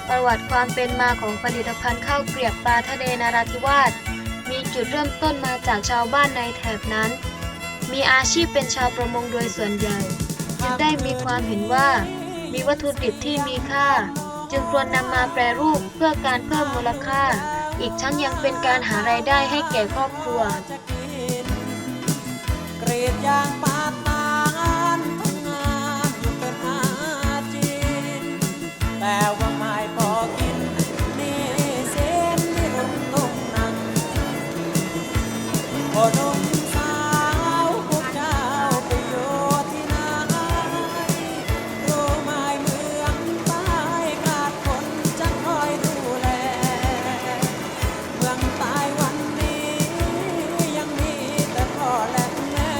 ประวัติความเป็นมาของผลิตภัณฑ์ข้าวเกรียบปลาทะเลนราธิวาสมีจุดเริ่มต้นมาจากชาวบ้านในแถบนั้นมีอาชีพเป็นชาวประมงโดยส่วนใหญ่จึงได้มีความเห็นว่ามีวัตถุดิบที่มีค่าจึงควรนำมาแปรรูปเพื่อการเพิ่มมูลค่าอีกทั้งยังเป็นการหารายได้ให้แก่ครอบครัวเกรดยางปาดตานทำงานอยู่เป็นอาจีนแต่ว่าไม่พอกินนี่เส้นนี่รุ่งตรงนั่งพอหนุ่มสาวพวกเจ้าไปอยู่ที่ไหนรู้ไหมเมืองใต้ขาดคนจะคอยดูแลเมืองใต้วันนี้ยังมีแต่พ่อและแม่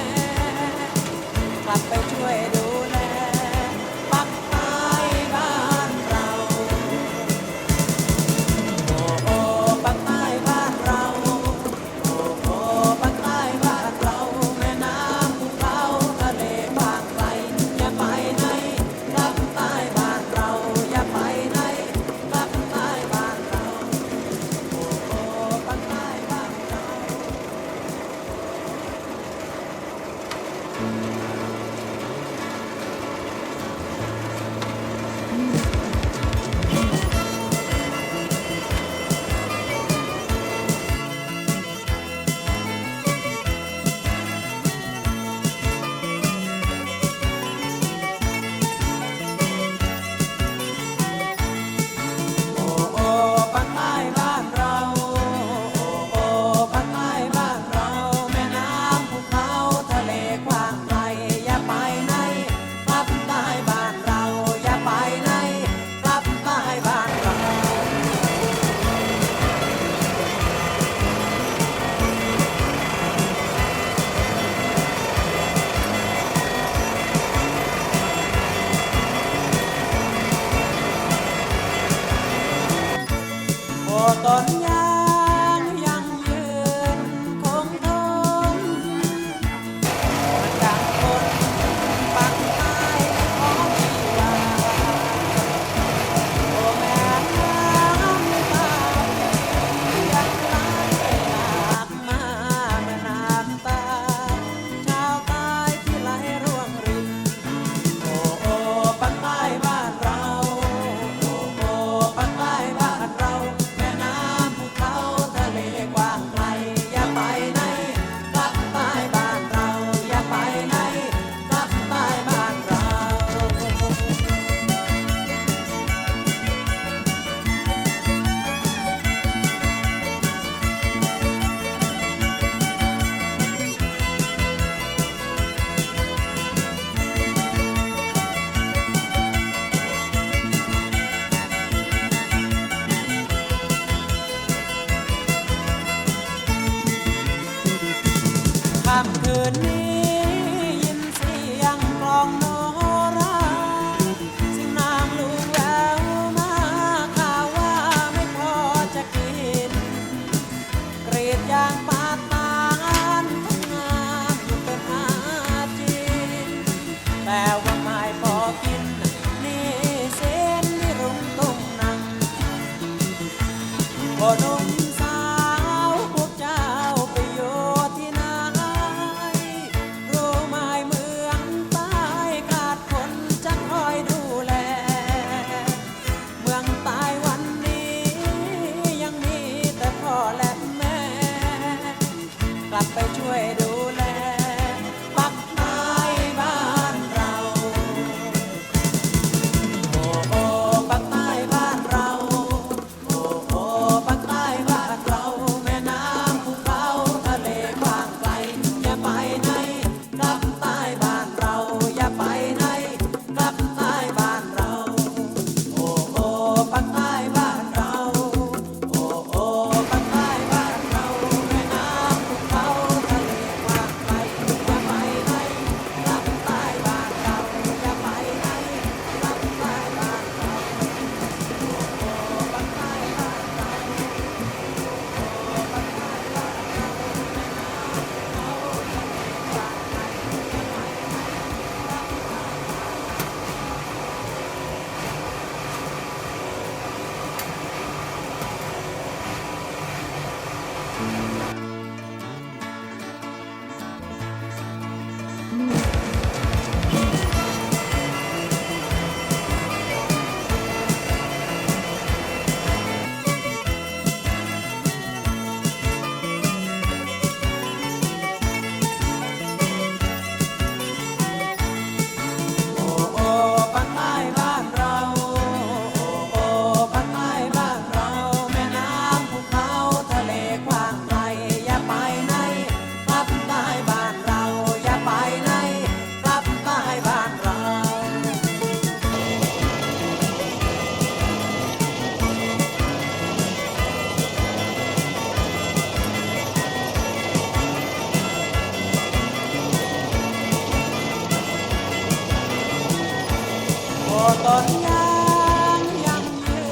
ตนยังยื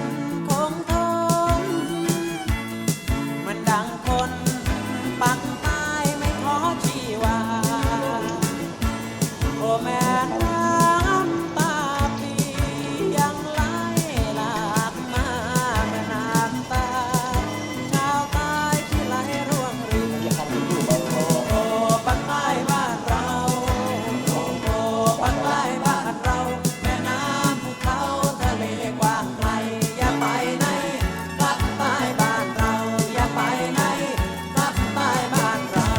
นคงทนมันดังคนปักตายไม่ขอชีวาโอ้แม่น้ำตาปียังไหลหลากมาแม่น้ำตาชาวใต้ที่ไหลร่วงรินโอ้ปักใต้บ้านเราโอ้ปักใต้บ้านเราแม่น้ำภูเขาทะเลกว้างไกลอย่าไปไหนกลับใต้บ้านเราอย่าไปไหนกลับใต้บ้านเรา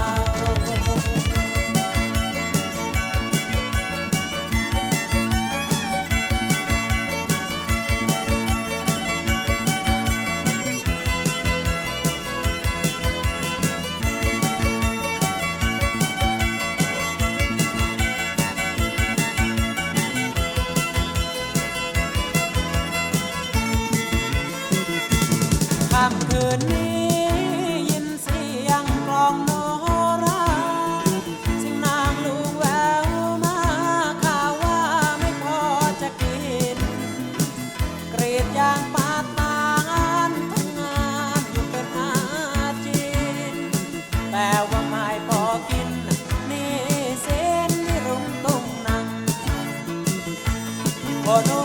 ค่ำคืนนี้ยินเสียงกลองโนราเสียงนางลูกแววมาข่าวว่าไม่พอจะกินกรีดยางปาดตานทำงานอยู่เป็นอาจีนแต่ว่าไม่พอกินนี่เส้นนี่รุงตุ้งนังโอ้